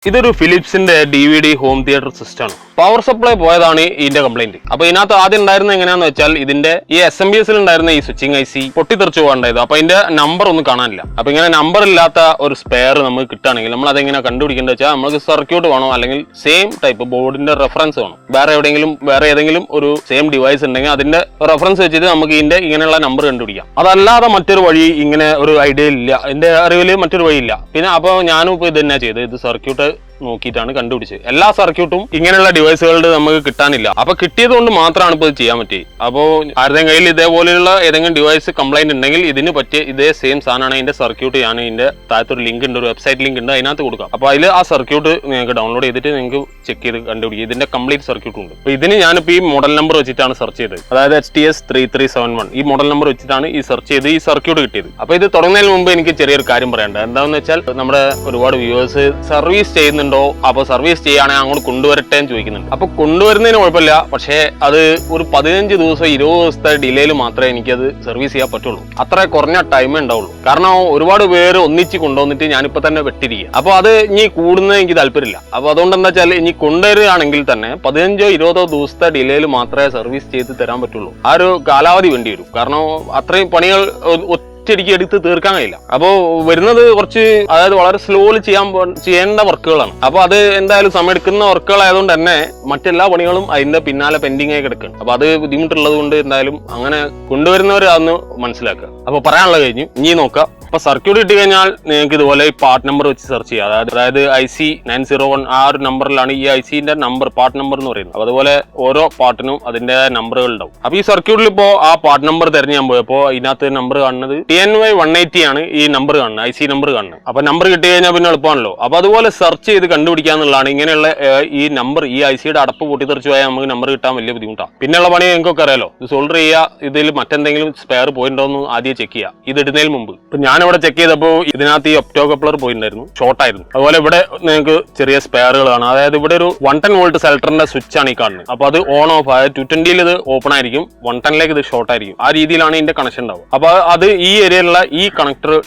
ഇതൊരു ഫിലിപ്സിന്റെ DVD Hometheatre System ആണ്. Power supply പോയതാണ് ഇതിന്റെ കംപ്ലൈന്റ്. അപ്പൊ ഇതിനകത്ത് ആദ്യം ഉണ്ടായിരുന്നത് എങ്ങനെയാന്ന് വെച്ചാൽ ഇതിന്റെ ഈ SMBS ഉണ്ടായിരുന്ന ഈ സ്വിച്ചിങ് IC പൊട്ടിത്തെറിച്ചു പോകണ്ടായത്. അപ്പൊ ഇതിന്റെ നമ്പർ ഒന്നും കാണാനില്ല. അപ്പൊ ഇങ്ങനെ നമ്പർ ഇല്ലാത്ത ഒരു സ്പെയർ നമുക്ക് കിട്ടുകയാണെങ്കിൽ നമ്മൾ അതെങ്ങനെ കണ്ടുപിടിക്കേണ്ടത് വെച്ചാൽ നമുക്ക് സർക്യൂട്ട് വേണോ അല്ലെങ്കിൽ സെയിം ടൈപ്പ് ബോർഡിന്റെ റെഫറൻസ് വേണം. വേറെ ഏതെങ്കിലും ഒരു സെയിം ഡിവൈസ് ഉണ്ടെങ്കിൽ അതിന്റെ റെഫറൻസ് വെച്ചിട്ട് നമുക്ക് ഇതിന്റെ ഇങ്ങനെയുള്ള നമ്പർ കണ്ടുപിടിക്കാം. അതല്ലാതെ മറ്റൊരു വഴി ഇങ്ങനെ ഒരു ഐഡിയ ഇല്ല, എന്റെ അറിവില് മറ്റൊരു വഴിയില്ല. പിന്നെ അപ്പൊ ഞാനും ഇപ്പൊ ഇത് തന്നെ ചെയ്ത് ഇത് സർക്യൂട്ട് നോക്കിയിട്ടാണ് കണ്ടുപിടിച്ചത്. എല്ലാ സർക്യൂട്ടും ഇങ്ങനെയുള്ള ഡിവൈസുകളുടെ നമുക്ക് കിട്ടാനില്ല. അപ്പൊ കിട്ടിയത് കൊണ്ട് മാത്രമാണ് ഇപ്പോൾ ഇത് ചെയ്യാൻ പറ്റി. അപ്പോൾ ആരുടെയും കയ്യിൽ ഇതേപോലെയുള്ള ഏതെങ്കിലും ഡിവൈസ് കംപ്ലൈന്റ് ഉണ്ടെങ്കിൽ ഇതിന് പറ്റിയ ഇതേ സെയിം സാധനമാണ് ഇതിന്റെ സർക്യൂട്ട്. ഞാൻ ഇതിന്റെ താഴത്തൊരു ലിങ്ക് ഉണ്ട്, ഒരു വെബ്സൈറ്റ് ലിങ്ക് ഉണ്ട്, അതിനകത്ത് കൊടുക്കാം. അപ്പൊ അതിൽ ആ സർക്യൂട്ട് നിങ്ങൾക്ക് ഡൗൺലോഡ് ചെയ്തിട്ട് നിങ്ങൾക്ക് ചെക്ക് ചെയ്ത് കണ്ടുപിടിക്കുക. ഇതിന്റെ കംപ്ലീറ്റ് സർക്യൂട്ട് ഉണ്ട്. അപ്പൊ ഇതിന് ഞാനിപ്പോൾ ഈ മോഡൽ നമ്പർ വെച്ചിട്ടാണ് സെർച്ച് ചെയ്തത്, അതായത് HTS3371 ഈ മോഡൽ നമ്പർ വെച്ചിട്ടാണ് ഈ സെർച്ച് ചെയ്ത് ഈ സർക്യൂട്ട് കിട്ടിയത്. അപ്പൊ ഇത് തുടങ്ങുന്നതിന് മുമ്പ് എനിക്ക് ചെറിയൊരു കാര്യം പറയേണ്ടത് എന്താണെന്ന് വെച്ചാൽ നമ്മുടെ ഒരുപാട് വ്യൂവേഴ്സ് സർവീസ് ചെയ്യുന്നുണ്ട്. അപ്പൊ സർവീസ് ചെയ്യുകയാണെങ്കിൽ അങ്ങോട്ട് കൊണ്ടുവരട്ടെ എന്ന് ചോദിക്കുന്നുണ്ട്. അപ്പൊ കൊണ്ടുവരുന്നതിന് കുഴപ്പമില്ല, പക്ഷേ അത് ഒരു 15 ദിവസം 20 ദിവസത്തെ ഡിലേയിൽ മാത്രമേ എനിക്കത് സർവീസ് ചെയ്യാൻ പറ്റുള്ളൂ. അത്ര കുറഞ്ഞ ടൈമേ ഉണ്ടാവുള്ളൂ. കാരണം ഒരുപാട് പേര് ഒന്നിച്ച് കൊണ്ടുവന്നിട്ട് ഞാനിപ്പോ തന്നെ വെട്ടിരിക്കുക. അപ്പൊ അത് ഇനി കൂടുന്നത് എനിക്ക് താല്പര്യമില്ല. അപ്പൊ അതുകൊണ്ട് എന്താ വെച്ചാൽ ഇനി കൊണ്ടുവരികയാണെങ്കിൽ തന്നെ 15-20 ദിവസത്തെ ഡിലേയിൽ മാത്രമേ സർവീസ് ചെയ്ത് തരാൻ പറ്റുള്ളൂ. ആ ഒരു കാലാവധി വേണ്ടി വരും. കാരണം അത്രയും പണികൾ ഒറ്റയടിക്ക് എടുത്ത് തീർക്കാൻ കഴിയില്ല. അപ്പോൾ വരുന്നത് കുറച്ച് അതായത് വളരെ സ്ലോലി ചെയ്യേണ്ട വർക്കുകളാണ്. അപ്പൊ അത് എന്തായാലും സമയമെടുക്കുന്ന വർക്കുകൾ ആയതുകൊണ്ട് തന്നെ മറ്റെല്ലാ പണികളും അതിന്റെ പിന്നാലെ പെൻഡിങ് ആയി കിടക്കണം. അപ്പൊ അത് ബുദ്ധിമുട്ടുള്ളത് കൊണ്ട് എന്തായാലും അങ്ങനെ കൊണ്ടുവരുന്നവരാന്ന് മനസ്സിലാക്കുക. അപ്പൊ പറയാനുള്ളത് കഴിഞ്ഞു, ഇനി നോക്കാം. അപ്പൊ സർക്യൂട്ട് കിട്ടി കഴിഞ്ഞാൽ നിങ്ങൾക്ക് ഇതുപോലെ ഈ പാർട്ട് നമ്പർ വെച്ച് സെർച്ച് ചെയ്യാം. അതായത് IC 901 ആ ഒരു നമ്പറിലാണ് ഈ ICന്റെ നമ്പർ, പാർട്ട് നമ്പർ എന്ന് പറയുന്നത്. അപ്പൊ അതുപോലെ ഓരോ പാർട്ടിനും അതിന്റെ നമ്പറുകൾ ഉണ്ടാവും. അപ്പൊ ഈ സർക്യൂട്ടിൽ ഇപ്പോ ആ പാർട്ട് നമ്പർ തിരഞ്ഞാൻ പോയപ്പോ ഇതിനകത്ത് നമ്പർ കാണുന്നത് TNY 180 ആണ് ഈ നമ്പർ കാണുന്നത്, IC നമ്പർ കാണുന്നത്. അപ്പൊ നമ്പർ കിട്ടി കഴിഞ്ഞാൽ പിന്നെ എളുപ്പമാണല്ലോ. അപ്പൊ അതുപോലെ സെർച്ച് ചെയ്ത് കണ്ടുപിടിക്കാന്നുള്ളതാണ്. ഇങ്ങനെയുള്ള ഈ നമ്പർ ഈ ICയുടെ അടപ്പ് പൊട്ടിത്തെറിച്ചു പോയാൽ നമുക്ക് നമ്പർ കിട്ടാൻ വലിയ ബുദ്ധിമുട്ടാണ്. പിന്നെയുള്ള പണി നിങ്ങൾക്കൊക്കെ അറിയാലോ, ഇത് സോൾഡർ ചെയ്യുക, ഇതിൽ മറ്റെന്തെങ്കിലും സ്പെയർ പോയിന്റോ എന്ന് ആദ്യം ചെക്ക് ചെയ്യുക. ഇത് ഇടുന്നതിന് മുമ്പ് ഞാനിവിടെ ചെക്ക് ചെയ്തപ്പോൾ ഇതിനകത്ത് ഈ ഒപ്റ്റോ കപ്ലർ പോയിട്ടുണ്ടായിരുന്നു, ഷോർട്ടായിരുന്നു. അതുപോലെ ഇവിടെ നിങ്ങൾക്ക് ചെറിയ സ്പെയറുകൾ കാണാം. അതായത് ഇവിടെ ഒരു 110 വോൾട്ട് സെലക്ടറിന്റെ സ്വിച്ച് ആണ് ഈ കാണുന്നത്. അപ്പൊ അത് ഓൺ ഓഫ് ആയ 220 ഇത് ഓപ്പൺ ആയിരിക്കും, 110 ഇത് ഷോർട്ട് ആയിരിക്കും. ആ രീതിയിലാണ് ഇതിന്റെ കണക്ഷൻ ഉണ്ടാവും. അപ്പൊ അത് ഈ ഏരിയയിലുള്ള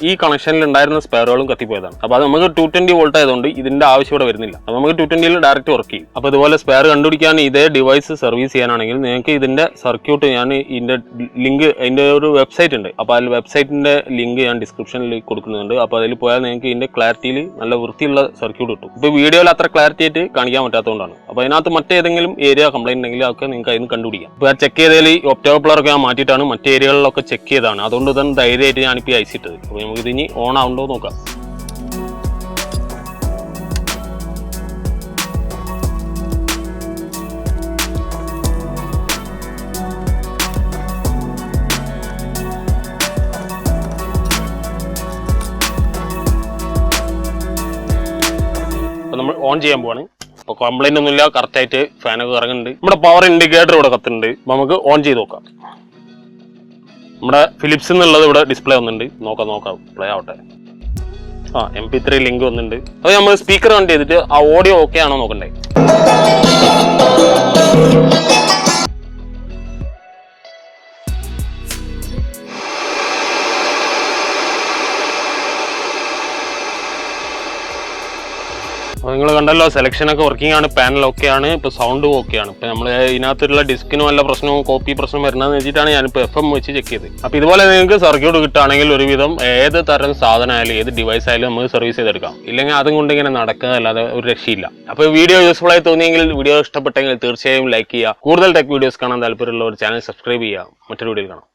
ഈ കണക്ഷനിൽ ഉണ്ടായിരുന്ന സ്പെയറുകളും കത്തിപ്പോയതാണ്. അപ്പൊ അത് നമുക്ക് 220 വോൾട്ട് ആയതുകൊണ്ട് ഇതിന്റെ ആവശ്യം ഇവിടെ വരുന്നില്ല. അപ്പൊ നമുക്ക് 220 ഡയറക്റ്റ് വർക്ക് ചെയ്യും. അപ്പൊ ഇതുപോലെ സ്പെയർ കണ്ടുപിടിക്കാൻ ഇതേ ഡിവൈസ് സർവീസ് ചെയ്യാനാണെങ്കിൽ നിങ്ങൾക്ക് ഇതിന്റെ സർക്യൂട്ട് ഞാൻ ഇതിന്റെ ലിങ്ക്, അതിന്റെ ഒരു വെബ്സൈറ്റ് ഉണ്ട്. അപ്പൊ അതിൽ വെബ്സൈറ്റിന്റെ ലിങ്ക് ഞാൻ ഡിസ്ക്രിപ്ഷനിൽ കൊടുക്കുന്നുണ്ട്. അപ്പൊ അതിൽ പോയാൽ നിങ്ങൾക്ക് ഇതിന്റെ ക്ലാരിറ്റിയിൽ നല്ല വൃത്തിയുള്ള സർക്യൂട്ട് കിട്ടും. ഇപ്പൊ വീഡിയോയിൽ അത്ര ക്ലാരിറ്റി ആയിട്ട് കാണിക്കാൻ പറ്റാത്തതുകൊണ്ടാണ്. അപ്പൊ അതിനകത്ത് മറ്റേതെങ്കിലും ഏരിയ കംപ്ലൈന്റ് ഉണ്ടെങ്കിൽ അതൊക്കെ നിങ്ങൾക്ക് അതിന് കണ്ടുപിടിക്കാം. ഇപ്പൊ ഞാൻ ചെക്ക് ചെയ്തതിൽ ഒപ്റ്റോ കപ്ലറൊക്കെ ഞാൻ മാറ്റിയിട്ടാണ് മറ്റേ ഏരിയകളിലൊക്കെ ചെക്ക് ചെയ്താണ്. അതുകൊണ്ട് തന്നെ ധൈര്യമായിട്ട് ഞാനിപ്പോൾ IC ഇട്ടത്. അപ്പൊ നമുക്ക് ഇതിനി ഓൺ ആവുണ്ടോ നോക്കാം. നമ്മൾ ഓൺ ചെയ്യാൻ പോവാണ്. അപ്പൊ കംപ്ലൈന്റ് ഒന്നുമില്ല, കറക്റ്റ് ആയിട്ട് ഫാനൊക്കെ കറങ്ങുന്നുണ്ട്. നമ്മുടെ പവർ ഇൻഡിക്കേറ്റർ ഇവിടെ കത്തുന്നുണ്ട്. അപ്പൊ നമുക്ക് ഓൺ ചെയ്ത് നോക്കാം. നമ്മുടെ ഫിലിപ്സ് എന്നുള്ളത് ഇവിടെ ഡിസ്പ്ലേ വന്നിട്ടുണ്ട്. നോക്കാം പ്ലേ ആവട്ടെ. MP3 ലിങ്ക് വന്നിട്ടുണ്ട്. അത് നമ്മൾ സ്പീക്കർ കണക്ട് ചെയ്തിട്ട് ആ ഓഡിയോ ഓക്കെ ആണോ നോക്കണ്ടേ. നിങ്ങൾ കണ്ടല്ലോ, സെലക്ഷനൊക്കെ വർക്കിംഗ് ആണ്, പാനൽ ഓക്കെ ആണ്, ഇപ്പൊ സൗണ്ടും ഓക്കെ ആണ്. ഇപ്പൊ നമ്മൾ ഇതിനകത്തുള്ള ഡിസ്കിന് വല്ല പ്രശ്നവും കോപ്പി പ്രശ്നം വരുന്നതെന്ന് വെച്ചിട്ടാണ് ഞാനിപ്പോ FM വെച്ച് ചെക്ക് ചെയ്ത്. അപ്പൊ ഇതുപോലെ നിങ്ങൾക്ക് സർക്യൂട്ട് കിട്ടുകയാണെങ്കിൽ ഒരുവിധം ഏത് തരം സാധനം ആയാലും ഏത് ഡിവൈസ് ആയാലും നമുക്ക് സർവീസ് ചെയ്തെടുക്കാം. ഇല്ലെങ്കിൽ അതും കൊണ്ട് ഇങ്ങനെ നടക്കുക അല്ലാതെ ഒരു രക്ഷയില്ല. അപ്പൊ വീഡിയോ യൂസ്ഫുൾ ആയി തോന്നിയെങ്കിൽ, വീഡിയോ ഇഷ്ടപ്പെട്ടെങ്കിൽ തീർച്ചയായും ലൈക്ക് ചെയ്യുക. കൂടുതൽ ടെക് വീഡിയോസ് കാണാൻ താല്പര്യമുള്ള ഒരു ചാനൽ സബ്സ്ക്രൈബ് ചെയ്യുക. മറ്റൊരു വീഡിയോ കാണാം.